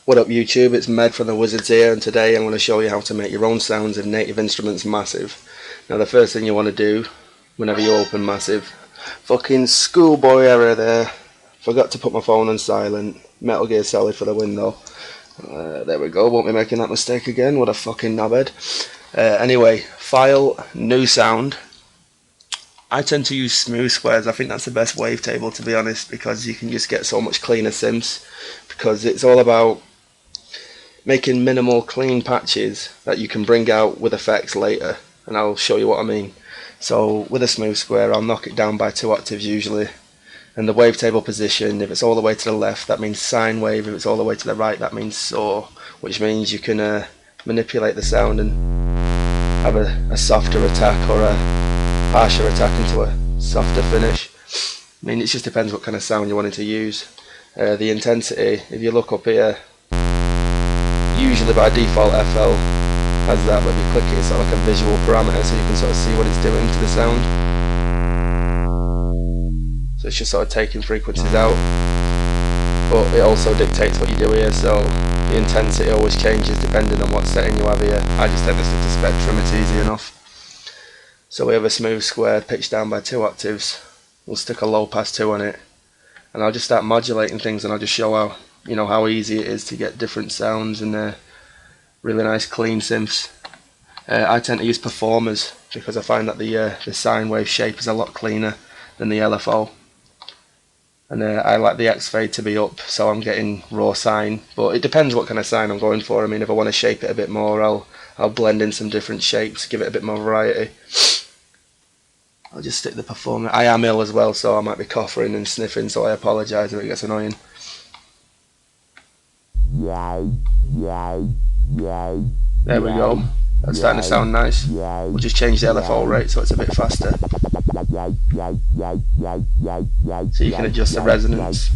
What up YouTube, it's Med from the Wizards here, and today I'm going to show you how to make your own sounds in Native Instruments Massive. Now the first thing you want to do whenever you open Massive, fucking schoolboy error there, forgot to put my phone on silent, Metal Gear Solid for the win though. There we go, won't be making that mistake again, what a fucking knobhead. Anyway, File, New Sound. I tend to use smooth squares. I think that's the best wavetable, to be honest, because you can just get so much cleaner synths, because it's all about making minimal clean patches that you can bring out with effects later, and I'll show you what I mean. So with a smooth square I'll knock it down by 2 octaves usually, and the wavetable position, if it's all the way to the left that means sine wave, if it's all the way to the right that means saw, which means you can manipulate the sound and have a softer attack or a harsher attack into a softer finish. I mean, it just depends what kind of sound you're wanting to use. The intensity, if you look up here, usually by default FL has that, but if you click it, it's sort of like a visual parameter so you can sort of see what it's doing to the sound. So it's just sort of taking frequencies out, but it also dictates what you do here, so the intensity always changes depending on what setting you have here. I just take this to spectrum, it's easy enough. So we have a smooth square pitched down by 2 octaves. We'll stick a low pass 2 on it, and I'll just start modulating things, and I'll just show how easy it is to get different sounds and really nice clean synths. I tend to use performers because I find that the sine wave shape is a lot cleaner than the LFO, and I like the X fade to be up, so I'm getting raw sine, but it depends what kind of sine I'm going for. I mean, if I want to shape it a bit more, I'll blend in some different shapes, give it a bit more variety. I'll just stick the performer. I am ill as well, so I might be coughing and sniffing, so I apologise if it gets annoying. There we go, that's starting to sound nice. We'll just change the LFO rate so it's a bit faster, so you can adjust the resonance.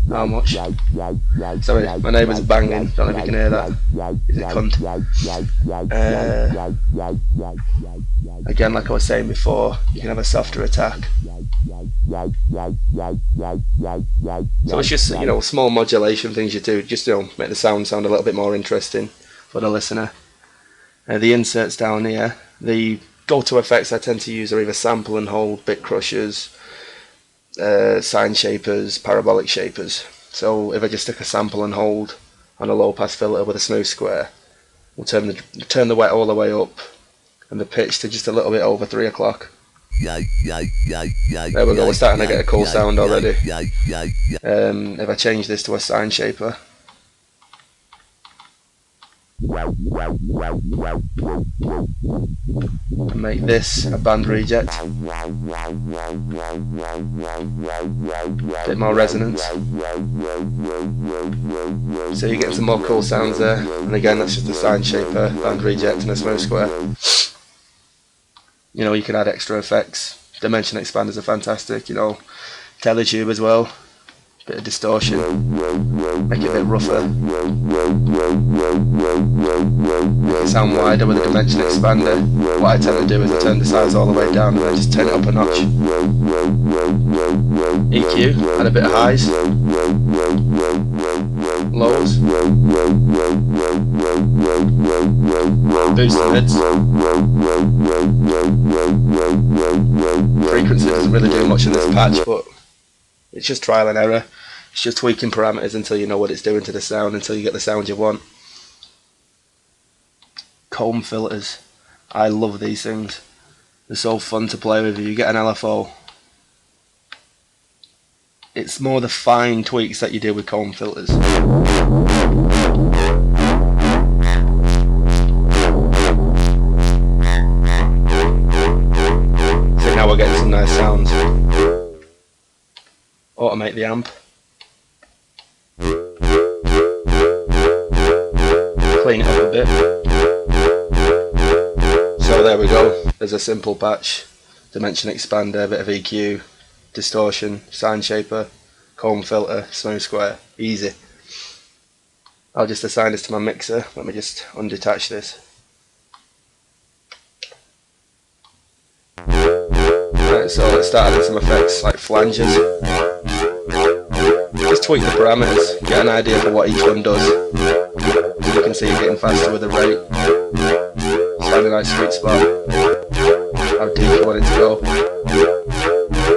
How much? Sorry, my neighbour's banging, don't know if you can hear that. He's a cunt. Again, like I was saying before, you can have a softer attack. So it's just, small modulation things you do, just make the sound a little bit more interesting for the listener. The inserts down here, the go-to effects I tend to use are either sample and hold, bit crushers, sine shapers, parabolic shapers. So if I just stick a sample and hold on a low pass filter with a smooth square, we'll turn the wet all the way up and the pitch to just a little bit over 3 o'clock. There we go, we're starting to get a cool sound already. If I change this to a sine shaper, and make this a band reject, bit more resonance, so you get some more cool sounds there. And again, that's just a sine shaper, band reject and a smooth square. You can add extra effects. Dimension expanders are fantastic, Teletube as well, bit of distortion, make it a bit rougher, make it sound wider with a dimension expander. What I tend to do is I turn the size all the way down and then just turn it up a notch. EQ, add a bit of highs, lows, boost the mids. Frequency doesn't really do much in this patch, but it's just trial and error. It's just tweaking parameters until you know what it's doing to the sound, until you get the sound you want. Comb filters. I love these things. They're so fun to play with. If you get an LFO, it's more the fine tweaks that you do with comb filters. So now we're getting some nice sounds. Automate the amp. Clean it up a bit. So there we go, there's a simple patch. Dimension expander, bit of EQ, distortion, sine shaper, comb filter, smooth square, easy. I'll just assign this to my mixer. Let me just undetach this. Right, so let's start adding some effects like flanges. Just tweak the parameters, get an idea for what each one does. you can see you're getting faster with the rate. Find a nice sweet spot. How deep you want it to go.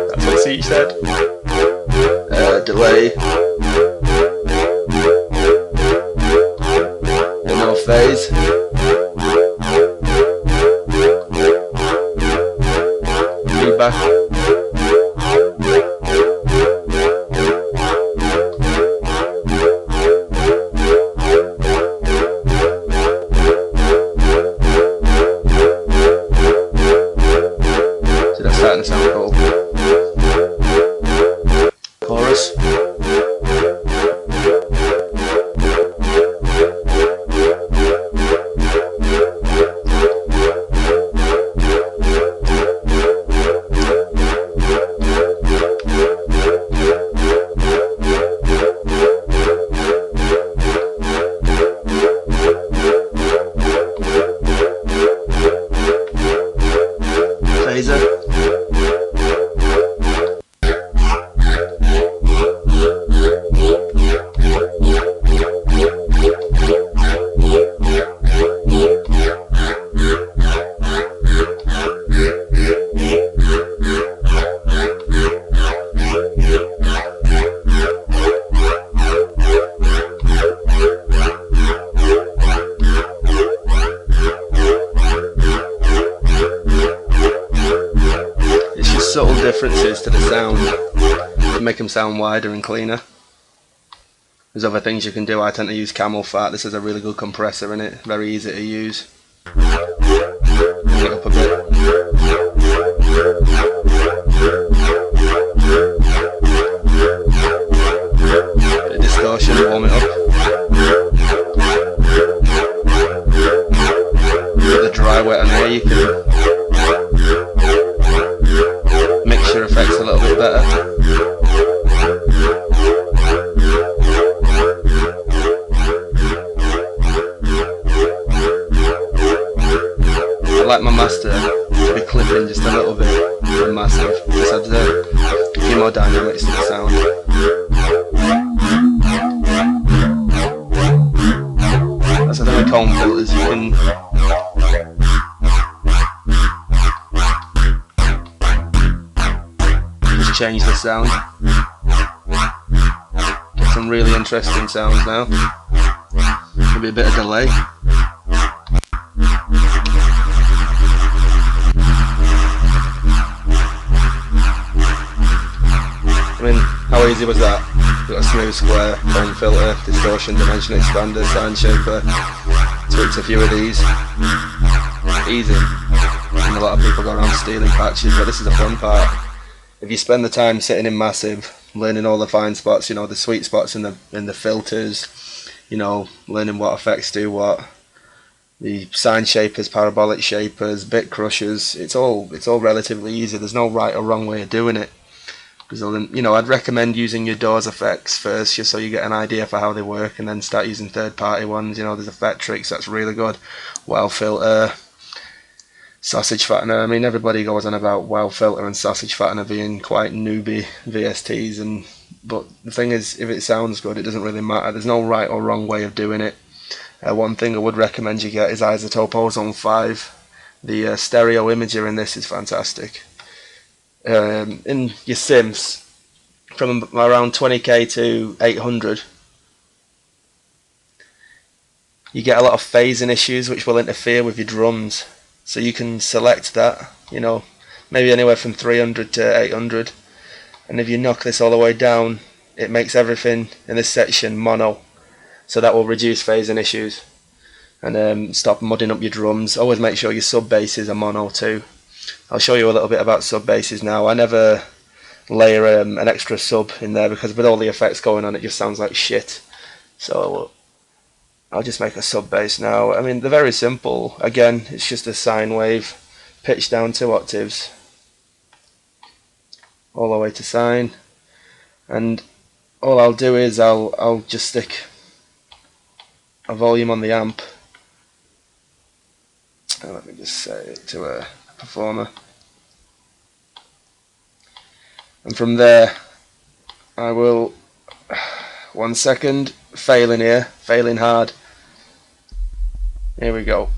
That's what C said. Delay. And no phase. Feedback. So that's starting to sound cool. Chorus. Phaser. Subtle differences to the sound to make them sound wider and cleaner. There's other things you can do. I tend to use camel fat. This is a really good compressor in it, very easy to use. Bring it up a bit. Bit of distortion, warm it up. Bit of dry wet on there, you can mix your effects a little bit better. I like my master to be clipping just a little bit from massive. Just adds a few more dynamics to the sound. That's the thing with comb filters, you can change the sound. Get some really interesting sounds now. Maybe a bit of delay. I mean, how easy was that? We've got a smooth square, comb filter, distortion, dimension expander, sign shaper. Tweaks a few of these. Easy. And a lot of people go around stealing patches, but this is the fun part. If you spend the time sitting in massive, learning all the fine spots, you know, the sweet spots in the filters, you know, learning what effects do what, the sign shapers, parabolic shapers, bit crushers, it's all relatively easy. There's no right or wrong way of doing it. Because, you know, I'd recommend using your DAWs effects first, just so you get an idea for how they work, and then start using third-party ones. You know, there's Effect Tricks, that's really good. Wow Filter, Sausage Fattener. I mean, everybody goes on about Wow Filter and Sausage Fattener being quite newbie VSTs, but the thing is, if it sounds good, it doesn't really matter. There's no right or wrong way of doing it. One thing I would recommend you get is Isotope Ozone 5. The stereo imager in this is fantastic. In your synths, from around 20k to 800, you get a lot of phasing issues which will interfere with your drums. So you can select that, you know, maybe anywhere from 300 to 800. And if you knock this all the way down, it makes everything in this section mono. So that will reduce phasing issues and stop mudding up your drums. Always make sure your sub basses are mono too. I'll show you a little bit about sub basses now. I never layer an extra sub in there because with all the effects going on, it just sounds like shit. So I'll just make a sub bass now. I mean, they're very simple. Again, it's just a sine wave pitched down 2 octaves all the way to sine, and all I'll do is I'll just stick a volume on the amp. Let me just set it to a performer, and from there I will, 1 second, failing here, failing hard, Here we go.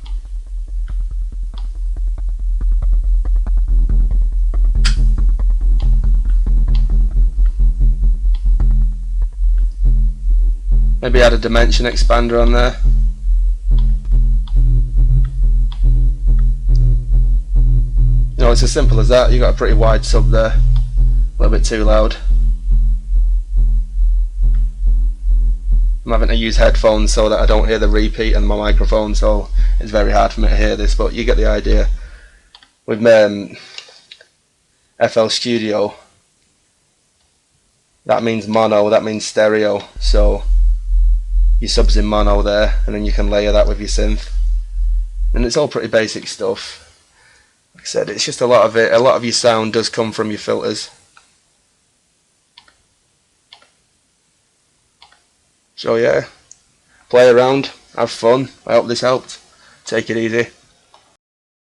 Maybe add a dimension expander on there. You know, it's as simple as that. You've got a pretty wide sub there. A little bit too loud. I'm having to use headphones so that I don't hear the repeat on my microphone, so it's very hard for me to hear this, but you get the idea. With FL Studio, that means mono, that means stereo, so your sub's in mono there, and then you can layer that with your synth. And it's all pretty basic stuff. Like I said, it's just a lot of your sound does come from your filters. So yeah, play around, have fun. I hope this helped. Take it easy.